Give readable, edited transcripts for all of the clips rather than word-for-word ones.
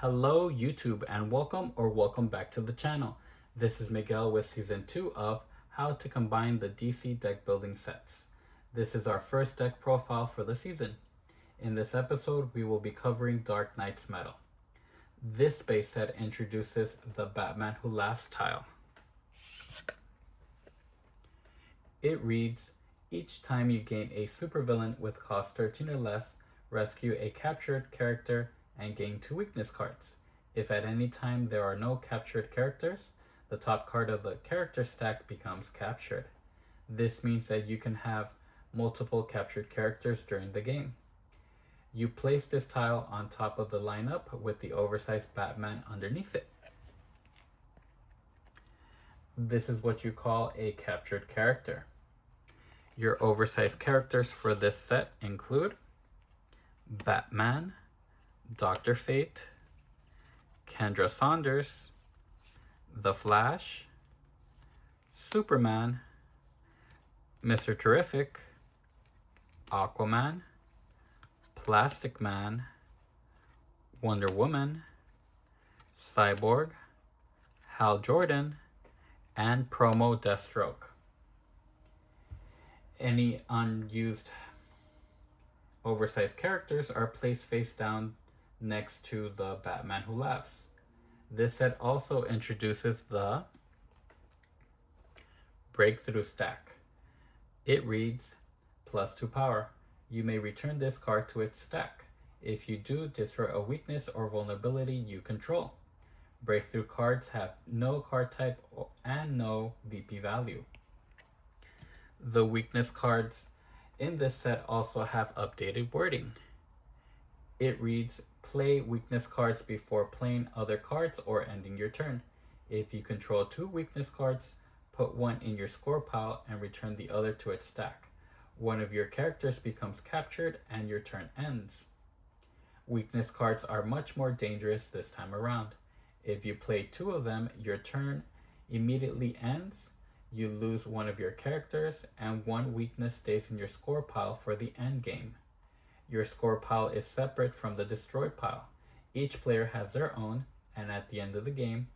Hello YouTube and welcome back to the channel. This is Miguel with season 2 of how to combine the DC deck building sets. This is our first deck profile for the season. In this episode we will be covering Dark Knight's Metal. This base set introduces the Batman Who Laughs tile. It reads, each time you gain a supervillain with cost 13 or less, rescue a captured character and gain 2 weakness cards. If at any time there are no captured characters, the top card of the character stack becomes captured. This means that you can have multiple captured characters during the game. You place this tile on top of the lineup with the oversized Batman underneath it. This is what you call a captured character. Your oversized characters for this set include Batman, Dr. Fate, Kendra Saunders, The Flash, Superman, Mr. Terrific, Aquaman, Plastic Man, Wonder Woman, Cyborg, Hal Jordan, and Promo Deathstroke. Any unused oversized characters are placed face down next to the Batman Who Laughs. This set also introduces the Breakthrough stack. It reads, +2 power. You may return this card to its stack. If you do, destroy a weakness or vulnerability you control. Breakthrough cards have no card type and no VP value. The weakness cards in this set also have updated wording. It reads, play weakness cards before playing other cards or ending your turn. If you control 2 weakness cards, put one in your score pile and return the other to its stack. One of your characters becomes captured and your turn ends. Weakness cards are much more dangerous this time around. If you play 2 of them, your turn immediately ends. You lose one of your characters and 1 weakness stays in your score pile for the end game. Your score pile is separate from the destroyed pile. Each player has their own, and at the end of the game,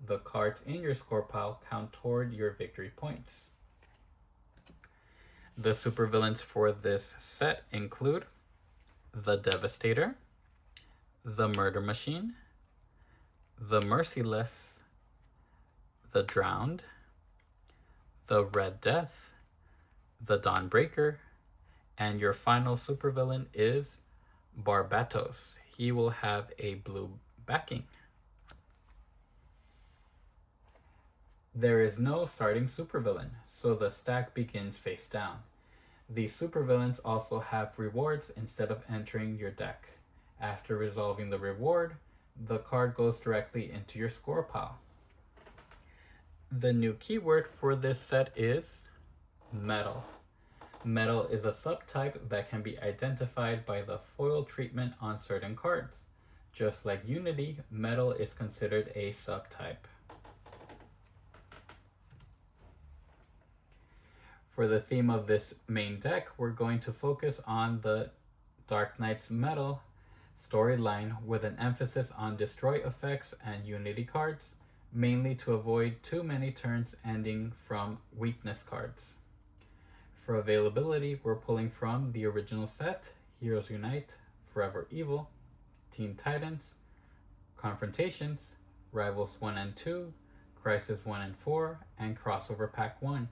the cards in your score pile count toward your victory points. The supervillains for this set include the Devastator, the Murder Machine, the Merciless, the Drowned, the Red Death, the Dawnbreaker, and your final supervillain is Barbatos. He will have a blue backing. There is no starting supervillain, so the stack begins face down. These supervillains also have rewards instead of entering your deck. After resolving the reward, the card goes directly into your score pile. The new keyword for this set is metal. Metal is a subtype that can be identified by the foil treatment on certain cards. Just like Unity, metal is considered a subtype. For the theme of this main deck, we're going to focus on the Dark Knight's Metal storyline with an emphasis on destroy effects and Unity cards, mainly to avoid too many turns ending from weakness cards. For availability, we're pulling from the original set, Heroes Unite, Forever Evil, Teen Titans, Confrontations, Rivals 1 and 2, Crisis 1 and 4, and Crossover Pack 1.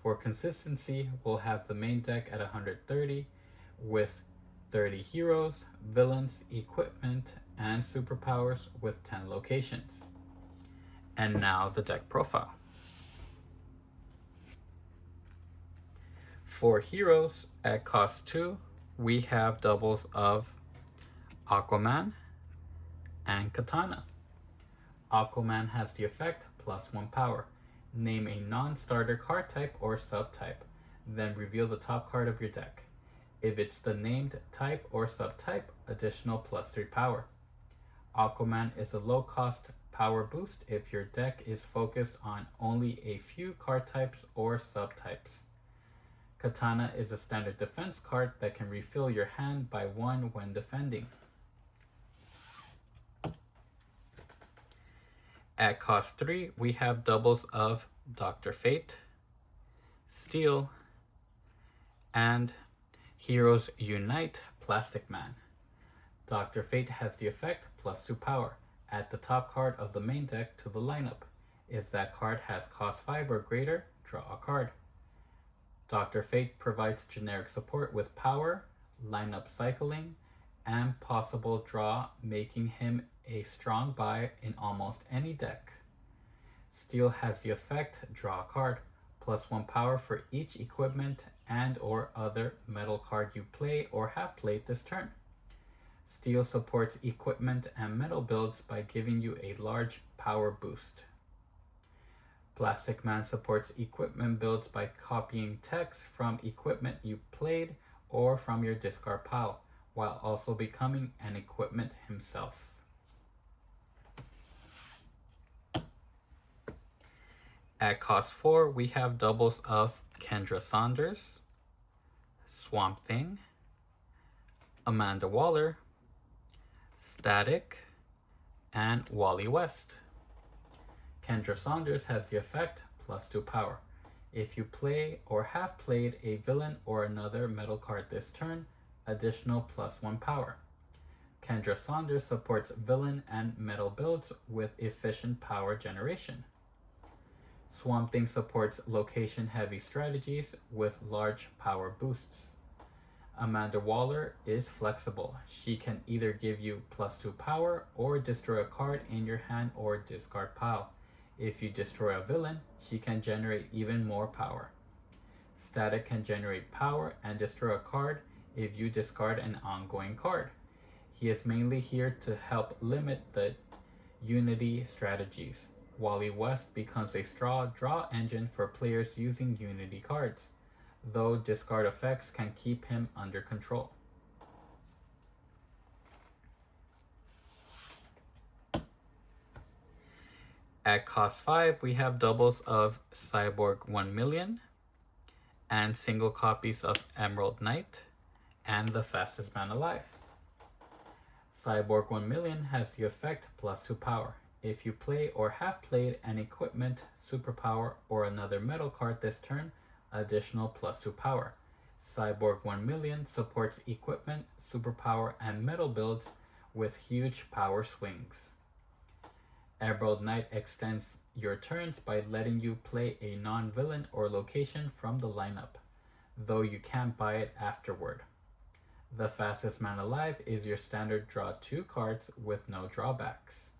For consistency, we'll have the main deck at 130 with 30 heroes, villains, equipment, and superpowers with 10 locations. And now the deck profile. For heroes at cost 2, we have doubles of Aquaman and Katana. Aquaman has the effect +1 power. Name a non-starter card type or subtype, then reveal the top card of your deck. If it's the named type or subtype, additional +3 power. Aquaman is a low-cost power boost if your deck is focused on only a few card types or subtypes. Katana is a standard defense card that can refill your hand by 1 when defending. At cost 3, we have doubles of Dr. Fate, Steel, and Heroes Unite Plastic Man. Dr. Fate has the effect +2 power. Add the top card of the main deck to the lineup. If that card has cost 5 or greater, draw a card. Dr. Fate provides generic support with power, lineup cycling, and possible draw, making him a strong buy in almost any deck. Steel has the effect draw a card, +1 power for each equipment and or other metal card you play or have played this turn. Steel supports equipment and metal builds by giving you a large power boost. Plastic Man supports equipment builds by copying text from equipment you played or from your discard pile, while also becoming an equipment himself. At cost 4, we have doubles of Kendra Saunders, Swamp Thing, Amanda Waller, Static, and Wally West. Kendra Saunders has the effect +2 power. If you play or have played a villain or another metal card this turn, additional +1 power. Kendra Saunders supports villain and metal builds with efficient power generation. Swamp Thing supports location-heavy strategies with large power boosts. Amanda Waller is flexible. She can either give you +2 power or destroy a card in your hand or discard pile. If you destroy a villain, she can generate even more power. Static can generate power and destroy a card if you discard an ongoing card. He is mainly here to help limit the Unity strategies. Wally West becomes a straw draw engine for players using Unity cards, though discard effects can keep him under control. At cost 5, we have doubles of Cyborg 1,000,000 and single copies of Emerald Knight and the Fastest Man Alive. Cyborg 1,000,000 has the effect +2 power. If you play or have played an equipment, superpower, or another metal card this turn, additional +2 power. Cyborg 1,000,000 supports equipment, superpower, and metal builds with huge power swings. Emerald Knight extends your turns by letting you play a non-villain or location from the lineup, though you can't buy it afterward. The Fastest Man Alive is your standard draw 2 cards with no drawbacks.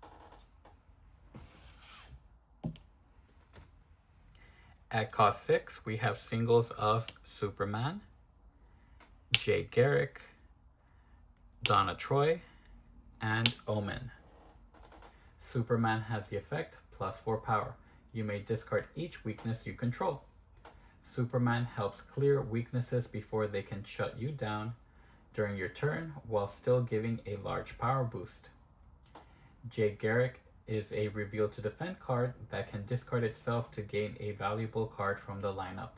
At cost 6, we have singles of Superman, Jay Garrick, Donna Troy, and Omen. Superman has the effect +4 power. You may discard each weakness you control. Superman helps clear weaknesses before they can shut you down during your turn while still giving a large power boost. Jay Garrick is a reveal to defend card that can discard itself to gain a valuable card from the lineup.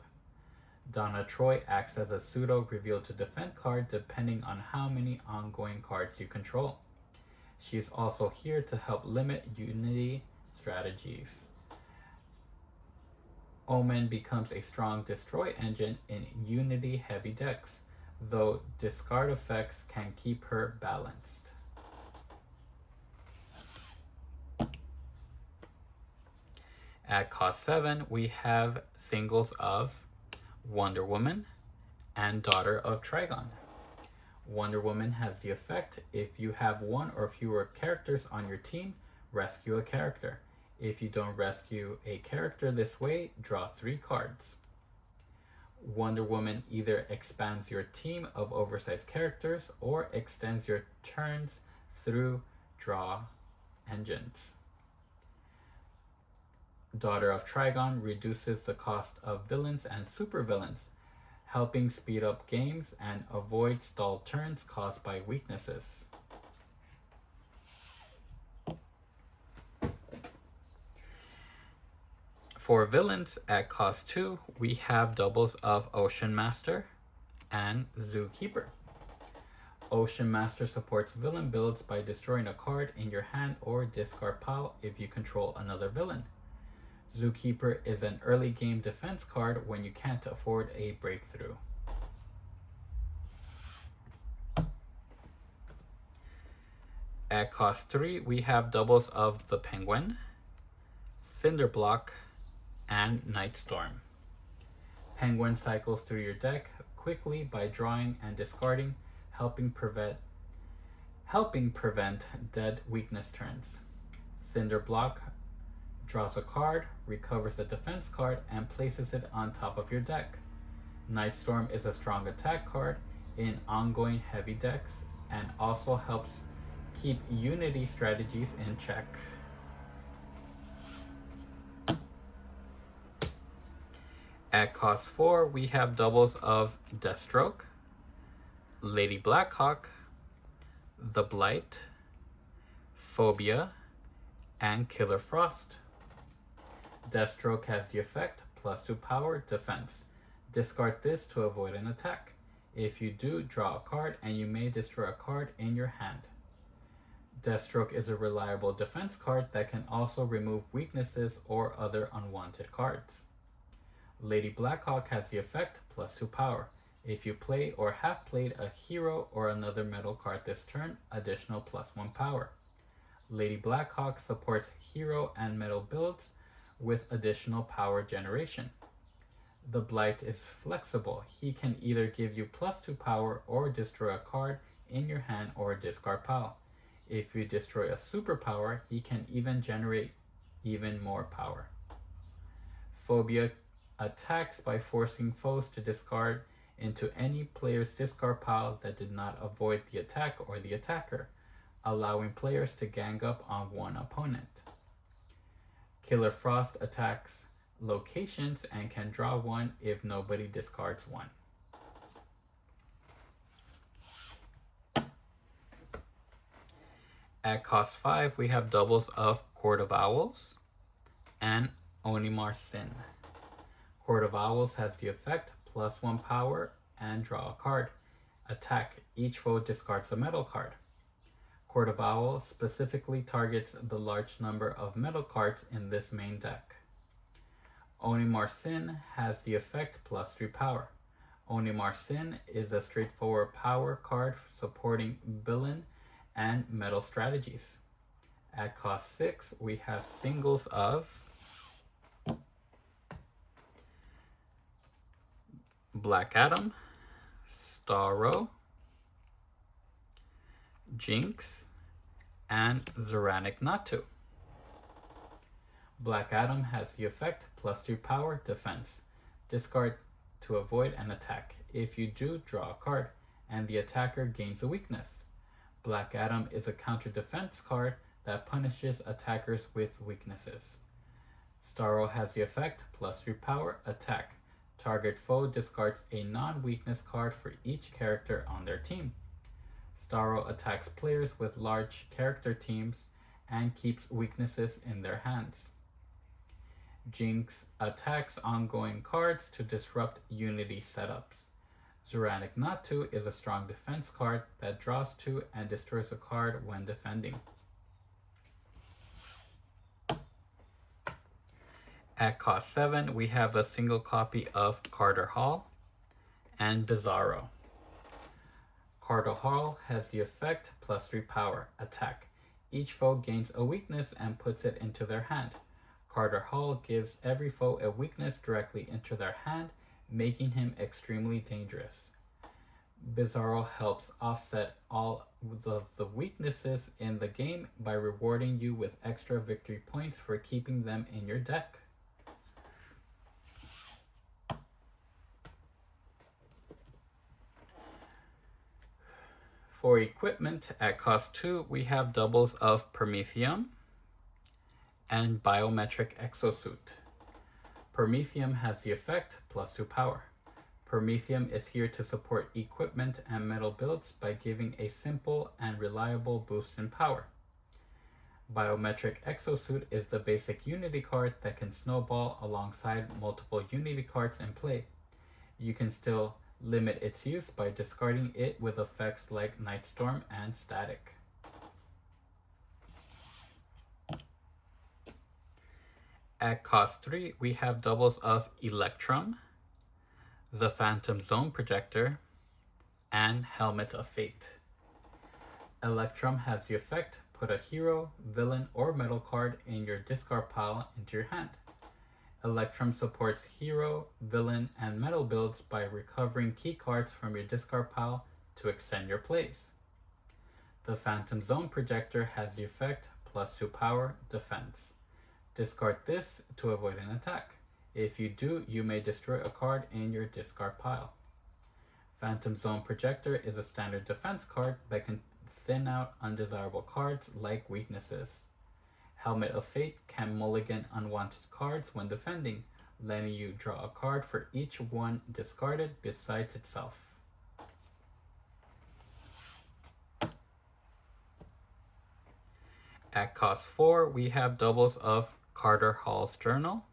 Donna Troy acts as a pseudo reveal to defend card depending on how many ongoing cards you control. She's also here to help limit Unity strategies. Omen becomes a strong destroy engine in Unity heavy decks, though discard effects can keep her balanced. At cost 7, we have singles of Wonder Woman and Daughter of Trigon. Wonder Woman has the effect, if you have one or fewer characters on your team, rescue a character. If you don't rescue a character this way, draw 3 cards. Wonder Woman either expands your team of oversized characters or extends your turns through draw engines. Daughter of Trigon reduces the cost of villains and supervillains, helping speed up games and avoid stalled turns caused by weaknesses. For villains at cost 2, we have doubles of Ocean Master and Zookeeper. Ocean Master supports villain builds by destroying a card in your hand or discard pile if you control another villain. Zookeeper is an early game defense card when you can't afford a breakthrough. At cost 3, we have doubles of the Penguin, Cinderblock, and Nightstorm. Penguin cycles through your deck quickly by drawing and discarding, helping prevent dead weakness turns. Cinderblock draws a card, recovers a defense card, and places it on top of your deck. Nightstorm is a strong attack card in ongoing heavy decks and also helps keep Unity strategies in check. At cost 4, we have doubles of Deathstroke, Lady Blackhawk, The Blight, Phobia, and Killer Frost. Deathstroke has the effect +2 power defense. Discard this to avoid an attack. If you do, draw a card and you may destroy a card in your hand. Deathstroke is a reliable defense card that can also remove weaknesses or other unwanted cards. Lady Blackhawk has the effect +2 power. If you play or have played a hero or another metal card this turn, additional +1 power. Lady Blackhawk supports hero and metal builds with additional power generation. The Blight is flexible. He can either give you +2 power or destroy a card in your hand or discard pile. If you destroy a superpower, he can even generate even more power. Phobia attacks by forcing foes to discard into any player's discard pile that did not avoid the attack or the attacker, allowing players to gang up on one opponent. Killer Frost attacks locations and can draw one if nobody discards one. At cost 5, we have doubles of Court of Owls and Onimar Sin. Court of Owls has the effect +1 power and draw a card. Attack. Each foe discards a metal card. Court of Owls specifically targets the large number of metal cards in this main deck. Onimar Sin has the effect +3 power. Onimar Sin is a straightforward power card supporting villain and metal strategies. At cost 6, we have singles of Black Adam, Starro, Jinx, and Zeranik Natu. Black Adam has the effect +2 power defense. Discard to avoid an attack. If you do, draw a card, and the attacker gains a weakness. Black Adam is a counter defense card that punishes attackers with weaknesses. Starro has the effect +3 power attack. Target foe discards a non-weakness card for each character on their team. Starro attacks players with large character teams and keeps weaknesses in their hands. Jinx attacks ongoing cards to disrupt Unity setups. Zeranik Natu is a strong defense card that draws 2 and destroys a card when defending. At cost 7, we have a single copy of Carter Hall and Bizarro. Carter Hall has the effect +3 power, attack. Each foe gains a weakness and puts it into their hand. Carter Hall gives every foe a weakness directly into their hand, making him extremely dangerous. Bizarro helps offset all of the weaknesses in the game by rewarding you with extra victory points for keeping them in your deck. For equipment, at cost 2, we have doubles of Prometheum and Biometric Exosuit. Prometheum has the effect +2 power. Prometheum is here to support equipment and metal builds by giving a simple and reliable boost in power. Biometric Exosuit is the basic Unity card that can snowball alongside multiple Unity cards in play. You can still Limit its use by discarding it with effects like Night Storm and Static. At cost 3, we have doubles of Electrum, the Phantom Zone Projector, and Helmet of Fate. Electrum has the effect, put a hero, villain, or metal card in your discard pile into your hand. Electrum supports hero, villain, and metal builds by recovering key cards from your discard pile to extend your plays. The Phantom Zone Projector has the effect, +2 power, defense. Discard this to avoid an attack. If you do, you may destroy a card in your discard pile. Phantom Zone Projector is a standard defense card that can thin out undesirable cards like weaknesses. Helmet of Fate can mulligan unwanted cards when defending, letting you draw a card for each one discarded besides itself. At cost 4, we have doubles of Carter Hall's Journal,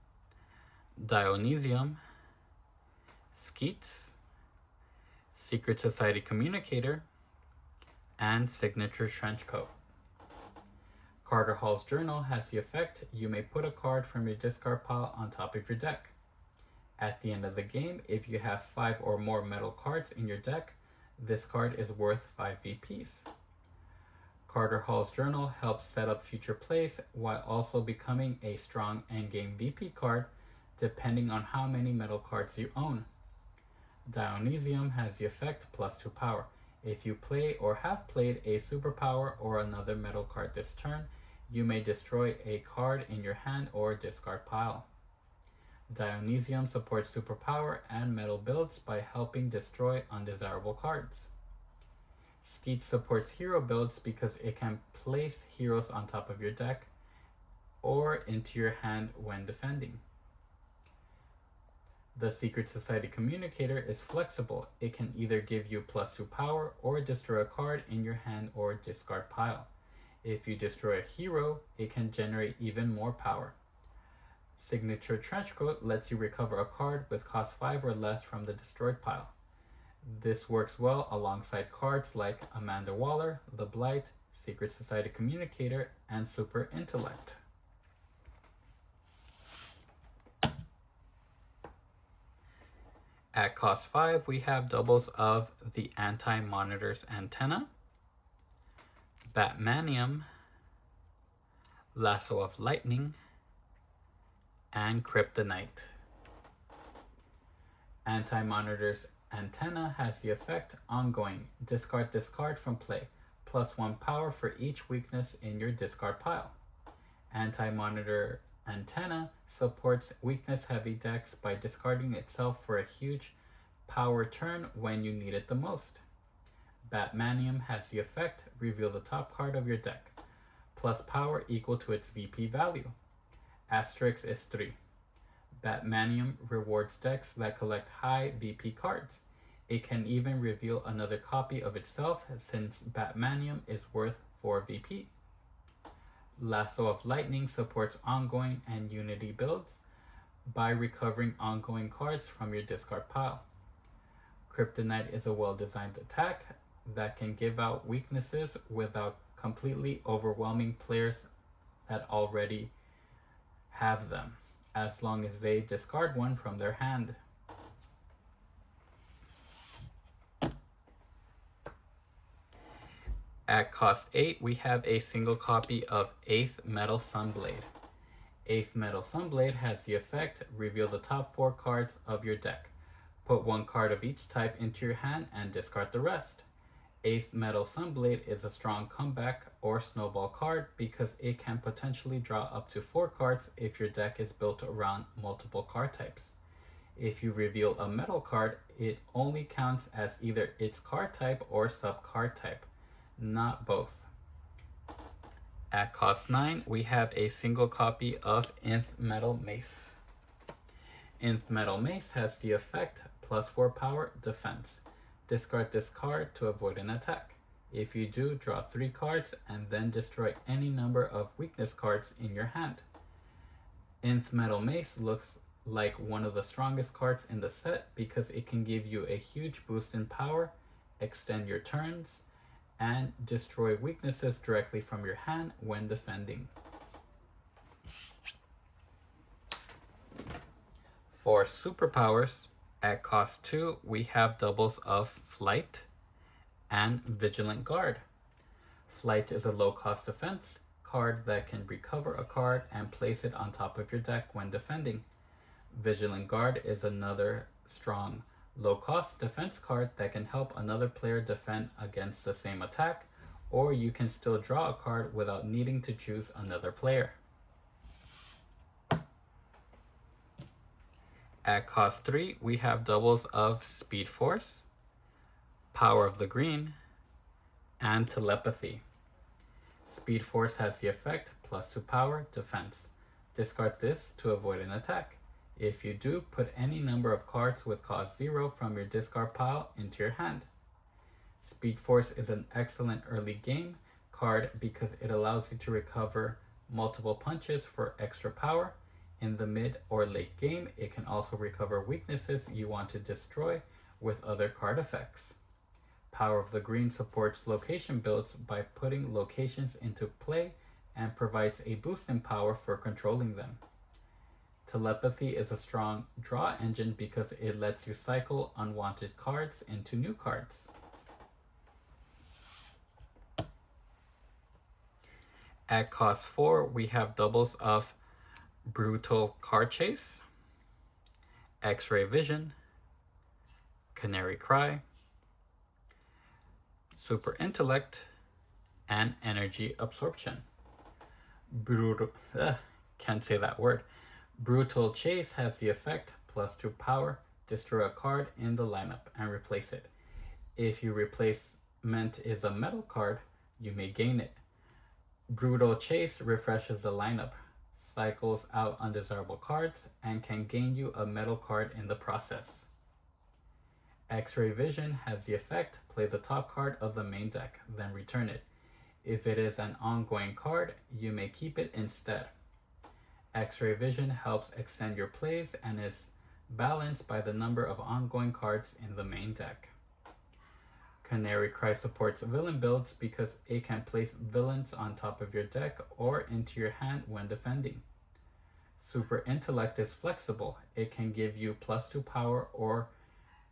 Dionysium, Skeets, Secret Society Communicator, and Signature Trenchcoat. Carter Hall's Journal has the effect, you may put a card from your discard pile on top of your deck. At the end of the game, if you have 5 or more metal cards in your deck, this card is worth 5 VPs. Carter Hall's Journal helps set up future plays while also becoming a strong endgame VP card depending on how many metal cards you own. Dionysium has the effect +2 power. If you play or have played a superpower or another metal card this turn, you may destroy a card in your hand or discard pile. Dionysium supports superpower and metal builds by helping destroy undesirable cards. Skeet supports hero builds because it can place heroes on top of your deck or into your hand when defending. The Secret Society Communicator is flexible. It can either give you +2 power or destroy a card in your hand or discard pile. If you destroy a hero, it can generate even more power. Signature Trenchcoat lets you recover a card with cost 5 or less from the destroyed pile. This works well alongside cards like Amanda Waller, The Blight, Secret Society Communicator, and Super Intellect. At cost 5, we have doubles of the Anti-Monitor's Antenna, Batmanium, Lasso of Lightning, and Kryptonite. Anti-Monitor's Antenna has the effect, ongoing. Discard this card from play. +1 power for each weakness in your discard pile. Anti-Monitor Antenna supports weakness-heavy decks by discarding itself for a huge power turn when you need it the most. Batmanium has the effect, reveal the top card of your deck. Plus power equal to its VP value. Asterisk is 3. Batmanium rewards decks that collect high VP cards. It can even reveal another copy of itself since Batmanium is worth 4 VP. Lasso of Lightning supports ongoing and unity builds by recovering ongoing cards from your discard pile. Kryptonite is a well-designed attack that can give out weaknesses without completely overwhelming players that already have them, as long as they discard one from their hand. At cost 8, we have a single copy of 8th Metal Sunblade. 8th Metal Sunblade has the effect, reveal the top 4 cards of your deck. Put 1 card of each type into your hand and discard the rest. 8th Metal Sunblade is a strong comeback or snowball card because it can potentially draw up to 4 cards if your deck is built around multiple card types. If you reveal a metal card, it only counts as either its card type or sub-card type, not both. At cost 9, we have a single copy of Nth Metal Mace. Nth Metal Mace has the effect, +4 power, defense. Discard this card to avoid an attack. If you do, draw 3 cards and then destroy any number of weakness cards in your hand. Nth Metal Mace looks like one of the strongest cards in the set because it can give you a huge boost in power, extend your turns, and destroy weaknesses directly from your hand when defending. For superpowers, at cost 2, we have doubles of Flight and Vigilant Guard. Flight is a low-cost defense card that can recover a card and place it on top of your deck when defending. Vigilant Guard is another strong, low-cost defense card that can help another player defend against the same attack, or you can still draw a card without needing to choose another player. At cost 3, we have doubles of Speed Force, Power of the Green, and Telepathy. Speed Force has the effect +2 power, defense. Discard this to avoid an attack. If you do, put any number of cards with cost 0 from your discard pile into your hand. Speed Force is an excellent early game card because it allows you to recover multiple punches for extra power. In the mid or late game, it can also recover weaknesses you want to destroy with other card effects. Power of the Green supports location builds by putting locations into play and provides a boost in power for controlling them. Telepathy is a strong draw engine because it lets you cycle unwanted cards into new cards. At cost 4, we have doubles of Brutal Card Chase, X-Ray Vision, Canary Cry, Super Intellect, and Energy Absorption. Can't say that word. Brutal Chase has the effect +2 power, destroy a card in the lineup and replace it. If your replacement is a metal card, you may gain it. Brutal Chase refreshes the lineup, cycles out undesirable cards, and can gain you a metal card in the process. X-Ray Vision has the effect, play the top card of the main deck, then return it. If it is an ongoing card, you may keep it instead. X-Ray Vision helps extend your plays and is balanced by the number of ongoing cards in the main deck. Canary Cry supports villain builds because it can place villains on top of your deck or into your hand when defending. Super Intellect is flexible. It can give you +2 power or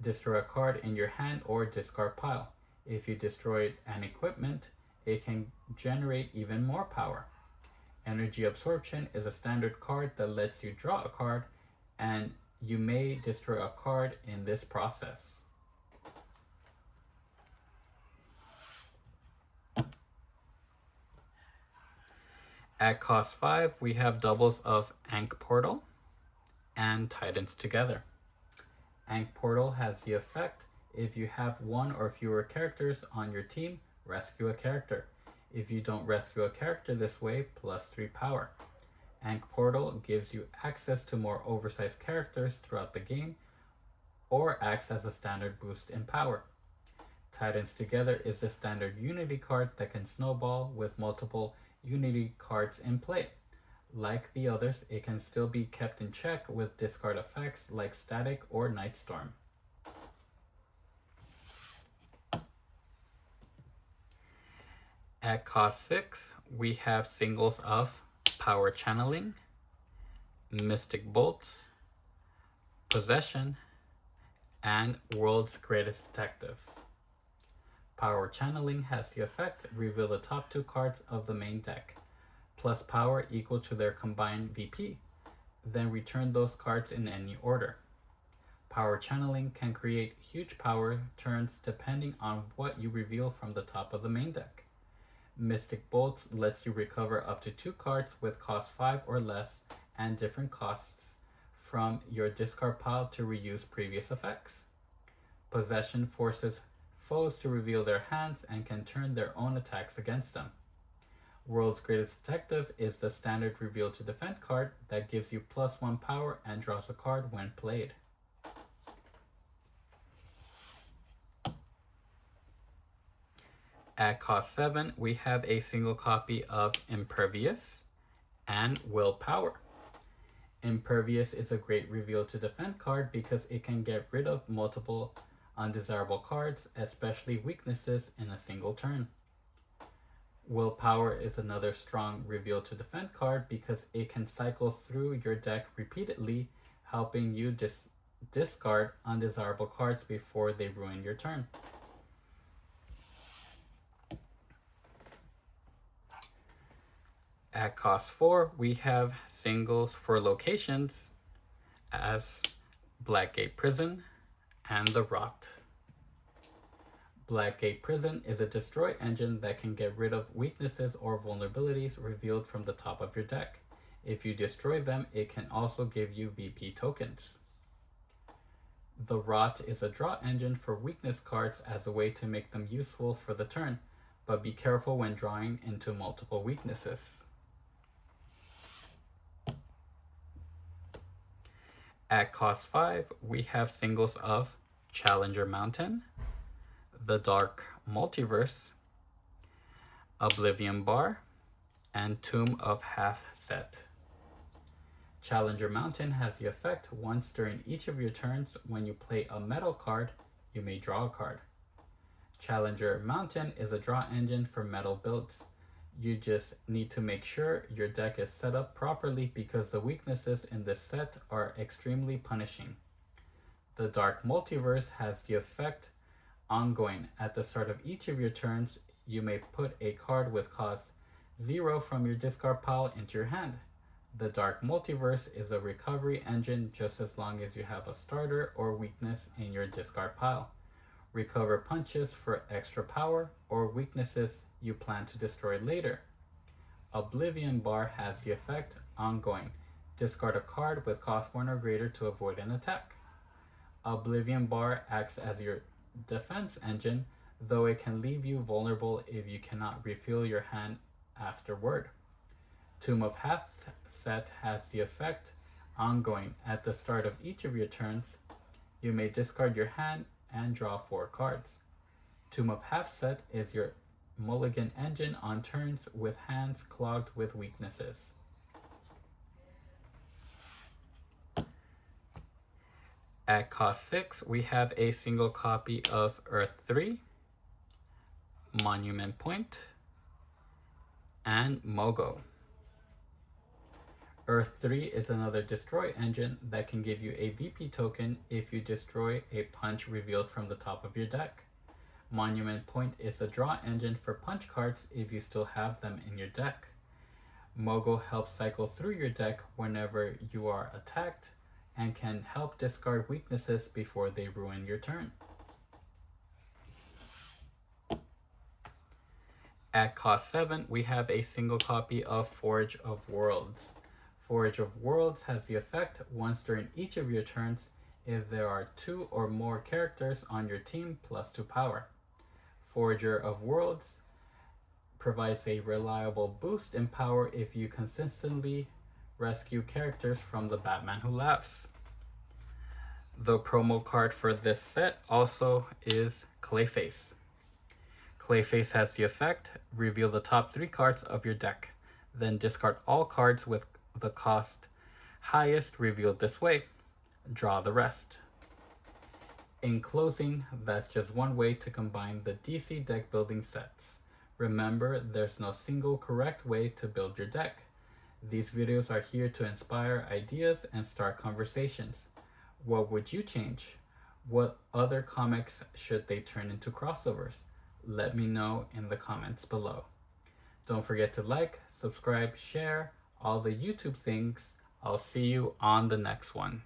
destroy a card in your hand or discard pile. If you destroy an equipment, it can generate even more power. Energy Absorption is a standard card that lets you draw a card, and you may destroy a card in this process. At cost 5, we have doubles of Ankh Portal and Titans Together. Ankh Portal has the effect, if you have one or fewer characters on your team, rescue a character. If you don't rescue a character this way, +3 power. Ankh Portal gives you access to more oversized characters throughout the game, or acts as a standard boost in power. Titans Together is the standard Unity card that can snowball with multiple Unity cards in play. Like the others, it can still be kept in check with discard effects like Static or Nightstorm. At cost 6, we have singles of Power Channeling, Mystic Bolts, Possession, and World's Greatest Detective. Power Channeling has the effect, reveal the top 2 cards of the main deck, plus power equal to their combined VP, then return those cards in any order. Power Channeling can create huge power turns depending on what you reveal from the top of the main deck. Mystic Bolts lets you recover up to 2 cards with cost 5 or less and different costs from your discard pile to reuse previous effects. Possession forces foes to reveal their hands and can turn their own attacks against them. World's Greatest Detective is the standard reveal to defend card that gives you +1 power and draws a card when played. At cost 7, we have a single copy of Impervious and Willpower. Impervious is a great reveal to defend card because it can get rid of multiple undesirable cards, especially weaknesses, in a single turn. Willpower is another strong reveal to defend card because it can cycle through your deck repeatedly, helping you discard undesirable cards before they ruin your turn. At cost 4, we have singles for locations as Blackgate Prison and the Rot. Blackgate Prison is a destroy engine that can get rid of weaknesses or vulnerabilities revealed from the top of your deck. If you destroy them, it can also give you VP tokens. The Rot is a draw engine for weakness cards as a way to make them useful for the turn, but be careful when drawing into multiple weaknesses. At cost 5, we have singles of Challenger Mountain, the Dark Multiverse, Oblivion Bar, and Tomb of Hath-Set. Challenger Mountain has the effect once during each of your turns when you play a metal card, you may draw a card. Challenger Mountain is a draw engine for metal builds. You just need to make sure your deck is set up properly because the weaknesses in this set are extremely punishing. The Dark Multiverse has the effect ongoing. At the start of each of your turns, you may put a card with cost 0 from your discard pile into your hand. The Dark Multiverse is a recovery engine just as long as you have a starter or weakness in your discard pile. Recover punches for extra power or weaknesses you plan to destroy later. Oblivion Bar has the effect ongoing. Discard a card with cost 1 or greater to avoid an attack. Oblivion Bar acts as your defense engine, though it can leave you vulnerable if you cannot refill your hand afterward. Tomb of Hath-Set has the effect ongoing. At the start of each of your turns, you may discard your hand and draw 4 cards. Tomb of Hath-Set is your mulligan engine on turns with hands clogged with weaknesses. At cost 6, we have a single copy of Earth 3, Monument Point, and Mogo. Earth 3 is another destroy engine that can give you a VP token if you destroy a punch revealed from the top of your deck. Monument Point is a draw engine for punch cards if you still have them in your deck. Mogo helps cycle through your deck whenever you are attacked and can help discard weaknesses before they ruin your turn. At cost 7, we have a single copy of Forge of Worlds. Forge of Worlds has the effect once during each of your turns if there are 2 or more characters on your team plus 2 power. Forger of Worlds provides a reliable boost in power if you consistently rescue characters from the Batman Who Laughs. The promo card for this set also is Clayface. Clayface has the effect, reveal the top 3 cards of your deck, then discard all cards with the cost highest revealed this way. Draw the rest. In closing, that's just one way to combine the DC deck building sets. Remember, there's no single correct way to build your deck. These videos are here to inspire ideas and start conversations. What would you change? What other comics should they turn into crossovers? Let me know in the comments below. Don't forget to like, subscribe, share, all the YouTube things. I'll see you on the next one.